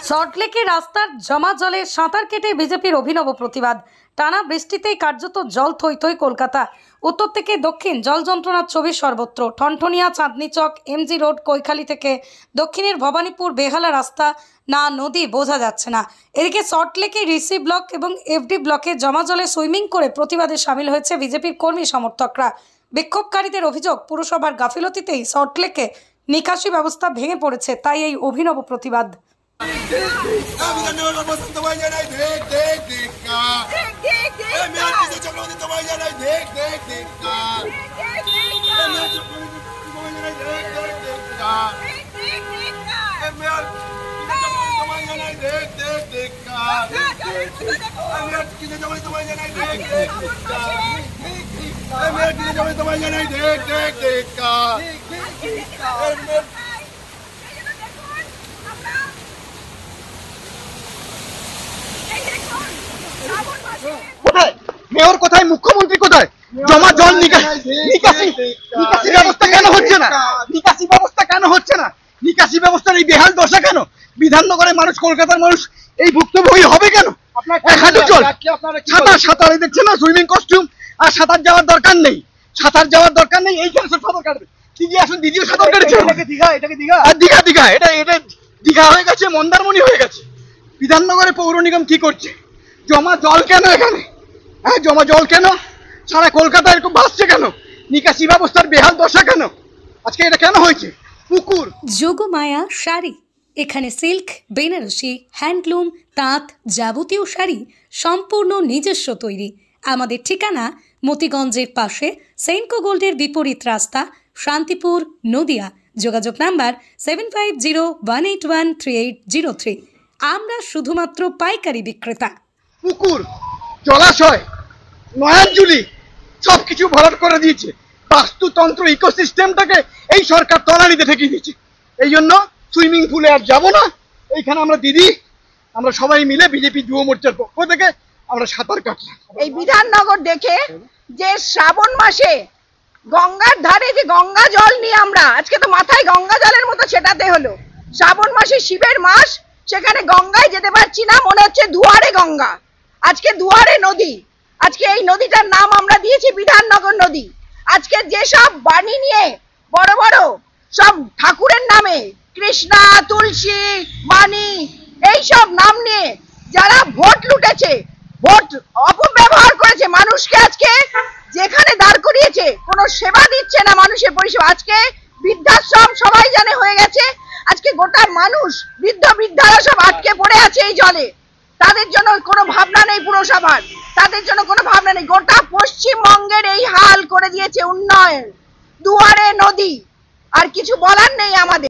সল্টলেকে রাস্তার জমা জলে সাঁতার কেটে বিজেপির অভিনব প্রতিবাদ। টানা বৃষ্টিতেই কার্যত জল থই থই কলকাতা। উত্তর থেকে দক্ষিণ জল যন্ত্রণার ছবি সর্বত্র। ঠনঠনিয়া, চাঁদনি চক, এমজি রোড, কৈখালি থেকে দক্ষিণের ভবানীপুর বেহালা রাস্তা না নদী বোঝা যাচ্ছে না। এদিকে সল্টলেকে ঋষি ব্লক এবং এফডি ব্লকে জমা জলে সুইমিং করে প্রতিবাদে সামিল হয়েছে বিজেপির কর্মী সমর্থকরা। বিক্ষোভকারীদের অভিযোগ, পুরসভার গাফিলতিতেই সল্টলেকে নিকাশি ব্যবস্থা ভেঙে পড়েছে, তাই এই অভিনব প্রতিবাদ। মেয়র কোথায়, মুখ্যমন্ত্রী কোথায়? জমা জল নিকাশি ব্যবস্থা কেন হচ্ছে না? নিকাশি ব্যবস্থা কেন হচ্ছে না? নিকাশি ব্যবস্থার এই বেহাল দশা কেন? বিধাননগরের মানুষ, কলকাতার মানুষ এই ভুক্তভোগী হবে কেন? সাঁতার দেখছেন না, সুইমিং কস্টিউম, আর সাঁতার যাওয়ার দরকার নেই, এইখানে সব সাঁতার কাটবে। দিদি আসুন, দিদিও সাঁতার কেটেছে। দীঘা এটা দীঘা হয়ে গেছে, মন্দারমণি হয়ে গেছে। বিধাননগরে পৌর নিগম কি করছে? জমা জল কেন এখানে? হ্যাঁ, জমা জল কেন? সারা কলকাতা এরকম ভাসছে কেন? নিকাশি ব্যবস্থার বেহাল দশা কেন? আজকে এটা কেন হয়েছে? পুকুর যোগমায়া শাড়ি, এখানে সিল্ক, বেনারসি, হ্যান্ডলুম, তাঁত, যাবতীয় শাড়ি সম্পূর্ণ নিজস্ব তৈরি। আমাদের ঠিকানা মতিগঞ্জের পাশে, সেনকো গোল্ডের বিপরীত রাস্তা, শান্তিপুর, নদিয়া। যোগাযোগ নাম্বার 7501813803। আমরা শুধুমাত্র পাইকারি বিক্রেতা। পুকুর, জলাশয়, নয়াঞ্জলি সবকিছু ভরাট করে দিয়েছে। বাস্তুতন্ত্র, ইকোসিস্টেমটাকে এই সরকার তলানিতে ঠেকিয়ে দিয়েছে। এই জন্য সুইমিং পুলে আর যাবো না। এইখানে আমরা সবাই মিলে বিজেপি যুব মোর্চার পক্ষ থেকে আমরা সাঁতার কাটলাম। এই বিধাননগর দেখে যে শ্রাবণ মাসে গঙ্গার ধারে যে গঙ্গা জল নিয়ে আমরা আজকে তো মাথায় গঙ্গা জলের মতো ছেটাতে হলো। শ্রাবণ মাসে শিবের মাস, সেখানে গঙ্গায় যেতে পারছি না, মনে হচ্ছে দুয়ারে গঙ্গা, আজকে দুয়ারে নদী। আজকে এই নদীটার নাম আমরা দিয়েছি বিধাননগর নদী। আজকে যেসব বাণী নিয়ে বড় বড় সব ঠাকুরের নামে, কৃষ্ণা, তুলসী, বাণী, এইসব নাম নিয়ে যারা ভোট লুটেছে, ভোট অপব্যবহার করেছে, মানুষকে আজকে যেখানে দাঁড় করিয়েছে কোনো সেবা দিচ্ছে না, মানুষের পরিষেবা। আজকে বৃদ্ধাশ্রম সবাই জানে হয়ে গেছে। আজকে গোটা মানুষ, বৃদ্ধারা সব আটকে পড়ে আছে এই জলে। তাদের জন্য কোনো ভাবনা নেই পুরসভার, তাদের জন্য কোনো ভাবনা নেই। গোটা পশ্চিমবঙ্গের এই হাল করে দিয়েছে উন্নয়ন, দুয়ারে নদী। আর কিছু বলার নেই আমাদের।